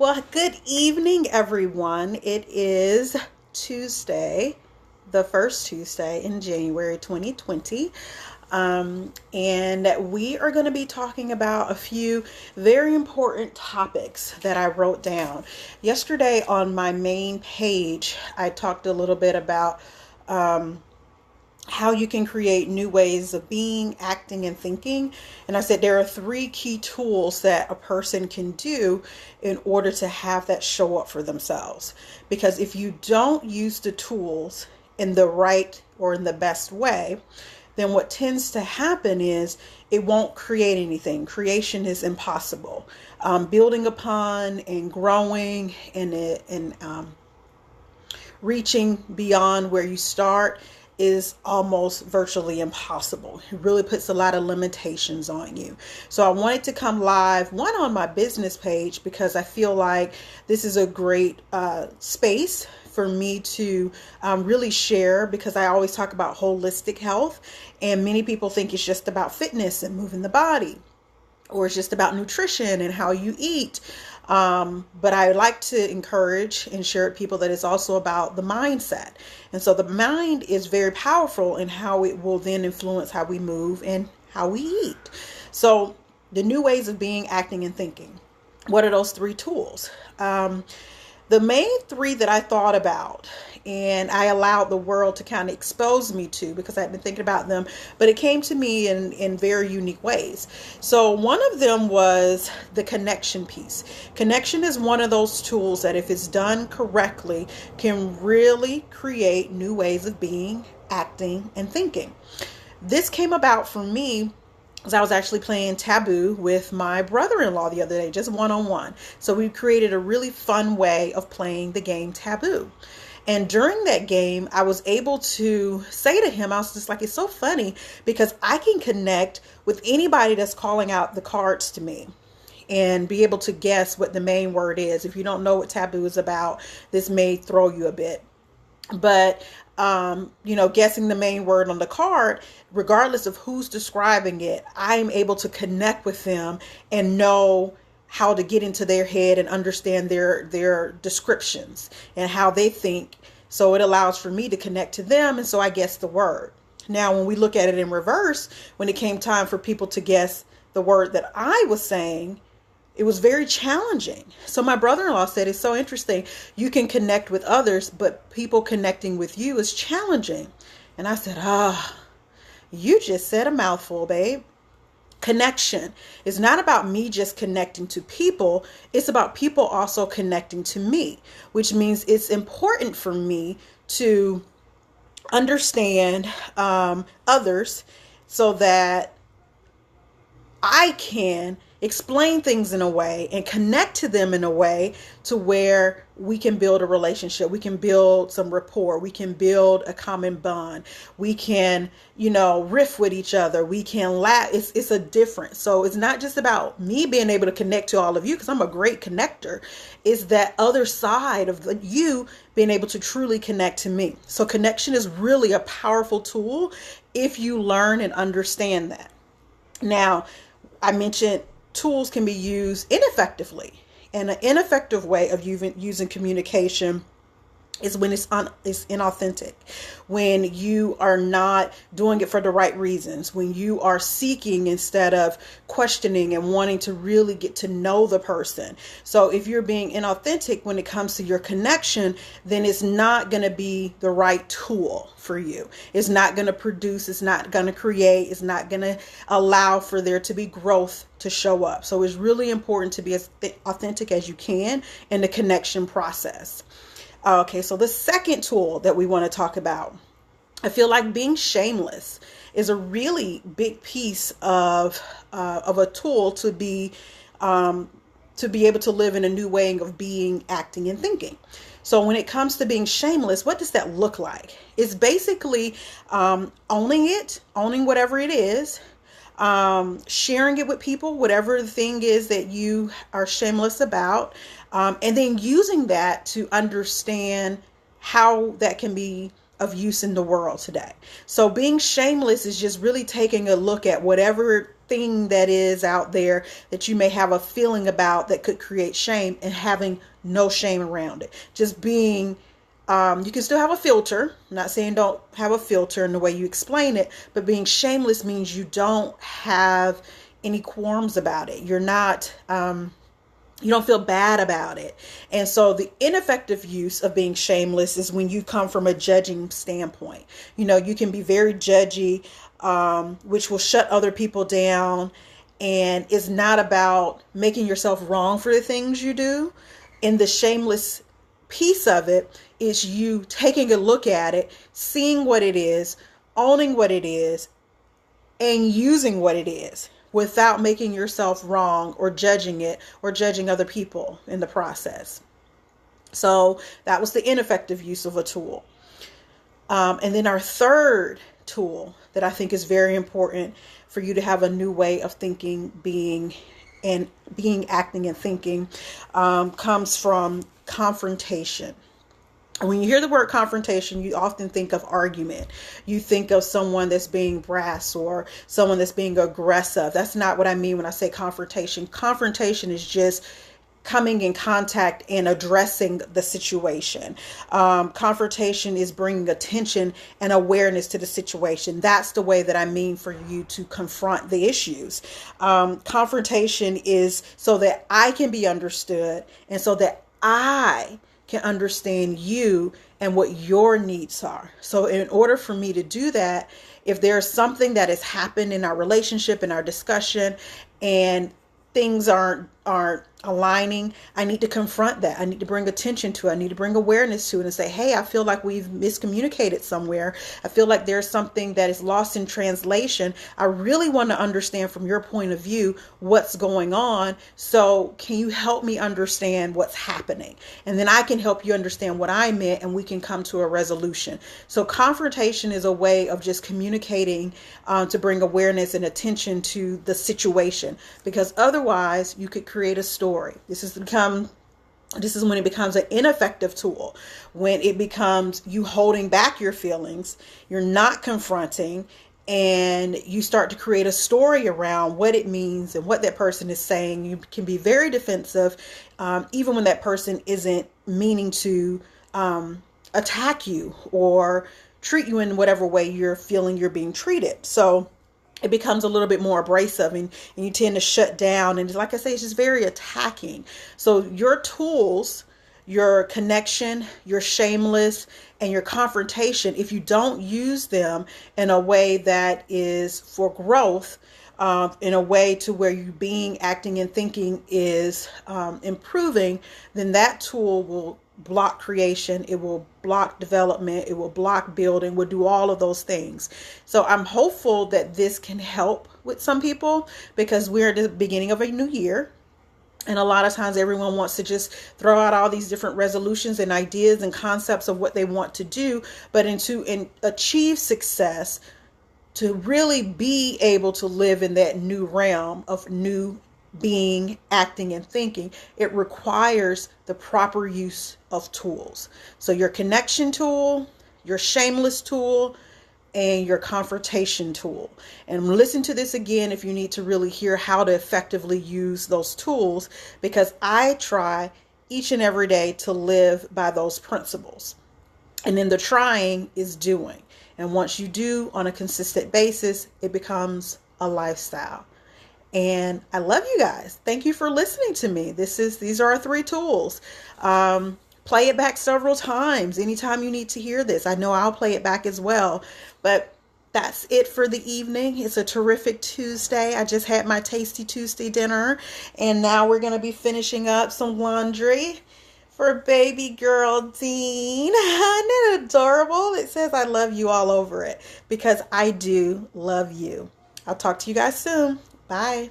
Well, good evening, everyone. It is Tuesday, the first Tuesday in January 2020. And we are going to be talking about a few very important topics that I wrote down. Yesterday on my main page, I talked a little bit about how you can create new ways of being, acting, and thinking. And I said there are three key tools that a person can do in order to have that show up for themselves. Because if you don't use the tools in the right or in the best way, then what tends to happen is it won't create anything. Creation is impossible. Building upon and growing and reaching beyond where you start is almost virtually impossible. It really puts a lot of limitations on you. So I wanted to come live, one on my business page, because I feel like this is a great space for me to really share, because I always talk about holistic health, and many people think it's just about fitness and moving the body, or it's just about nutrition and how you eat. But I like to encourage and share with people that it's also about the mindset. And so the mind is very powerful in how it will then influence how we move and how we eat. So the new ways of being, acting, and thinking. What are those three tools? The main three that I thought about and I allowed the world to kind of expose me to, because I've been thinking about them, but it came to me in very unique ways. So one of them was the connection piece. Connection is one of those tools that, if it's done correctly, can really create new ways of being, acting, and thinking. This came about for me because I was actually playing Taboo with my brother-in-law the other day, just one-on-one. So we created a really fun way of playing the game Taboo. And during that game, I was able to say to him, I was just like, it's so funny because I can connect with anybody that's calling out the cards to me and be able to guess what the main word is. If you don't know what Taboo is about, this may throw you a bit. But guessing the main word on the card, regardless of who's describing it, I'm able to connect with them and know how to get into their head and understand their descriptions and how they think. So it allows for me to connect to them. And so I guess the word. Now, when we look at it in reverse, when it came time for people to guess the word that I was saying, it was very challenging. So my brother-in-law said, it's so interesting. You can connect with others, but people connecting with you is challenging. And I said, you just said a mouthful, babe. Connection is not about me just connecting to people. It's about people also connecting to me, which means it's important for me to understand others so that I can explain things in a way and connect to them in a way to where we can build a relationship. We can build some rapport. We can build a common bond. We can, riff with each other. We can laugh. It's a difference. So it's not just about me being able to connect to all of you, because I'm a great connector. It's that other side of you being able to truly connect to me. So connection is really a powerful tool if you learn and understand that. Now, I mentioned tools can be used ineffectively, and an ineffective way of using communication is when it's inauthentic, when you are not doing it for the right reasons, when you are seeking instead of questioning and wanting to really get to know the person. So if you're being inauthentic when it comes to your connection, then it's not going to be the right tool for you. It's not going to produce, it's not going to create, it's not going to allow for there to be growth to show up. So it's really important to be as authentic as you can in the connection process. Okay, so the second tool that we want to talk about, I feel like being shameless is a really big piece of a tool to be able to live in a new way of being, acting, and thinking. So when it comes to being shameless, what does that look like? It's basically owning whatever it is, sharing it with people, whatever the thing is that you are shameless about, and then using that to understand how that can be of use in the world today. So being shameless is just really taking a look at whatever thing that is out there that you may have a feeling about that could create shame, and having no shame around it. Just being, you can still have a filter. I'm not saying don't have a filter in the way you explain it, but being shameless means you don't have any qualms about it. You're not, you don't feel bad about it. And so the ineffective use of being shameless is when you come from a judging standpoint. You can be very judgy, which will shut other people down. And it's not about making yourself wrong for the things you do. And the shameless piece of it is you taking a look at it, seeing what it is, owning what it is, and using what it is without making yourself wrong or judging it or judging other people in the process. So that was the ineffective use of a tool. And then our third tool that I think is very important for you to have a new way of thinking, being, acting, and thinking comes from confrontation. When you hear the word confrontation, you often think of argument. You think of someone that's being brash or someone that's being aggressive. That's not what I mean when I say confrontation. Confrontation is just coming in contact and addressing the situation. Confrontation is bringing attention and awareness to the situation. That's the way that I mean for you to confront the issues. Confrontation is so that I can be understood and so that I can understand you and what your needs are. So in order for me to do that, if there's something that has happened in our relationship, in our discussion, and things aren't aligning, I need to confront that. I need to bring attention to it. I need to bring awareness to it and say, hey, I feel like we've miscommunicated somewhere. I feel like there's something that is lost in translation. I really want to understand from your point of view what's going on. So can you help me understand what's happening? And then I can help you understand what I meant, and we can come to a resolution. So confrontation is a way of just communicating to bring awareness and attention to the situation, because otherwise you could create a story. This is when it becomes an ineffective tool, when it becomes you holding back your feelings, you're not confronting, and you start to create a story around what it means and what that person is saying. You can be very defensive, even when that person isn't meaning to attack you or treat you in whatever way you're feeling you're being treated. So it becomes a little bit more abrasive, and you tend to shut down. And like I say, it's just very attacking. So your tools, your connection, your shameless, and your confrontation, if you don't use them in a way that is for growth, in a way to where you being, acting, and thinking is improving, then that tool will block creation, it will block development, it will block building, will do all of those things. So I'm hopeful that this can help with some people, because we're at the beginning of a new year. And a lot of times everyone wants to just throw out all these different resolutions and ideas and concepts of what they want to do. But to achieve success, to really be able to live in that new realm of new being, acting, and thinking, it requires the proper use of tools. So your connection tool, your shameless tool, and your confrontation tool. And listen to this again if you need to really hear how to effectively use those tools, because I try each and every day to live by those principles. And then the trying is doing. And once you do on a consistent basis, it becomes a lifestyle. And I love you guys. Thank you for listening to me. These are our 3 tools. Play it back several times. Anytime you need to hear this, I know I'll play it back as well. But that's it for the evening. It's a terrific Tuesday. I just had my Tasty Tuesday dinner, and now we're going to be finishing up some laundry for baby girl Dean. Isn't it adorable? It says I love you all over it, because I do love you. I'll talk to you guys soon. Bye.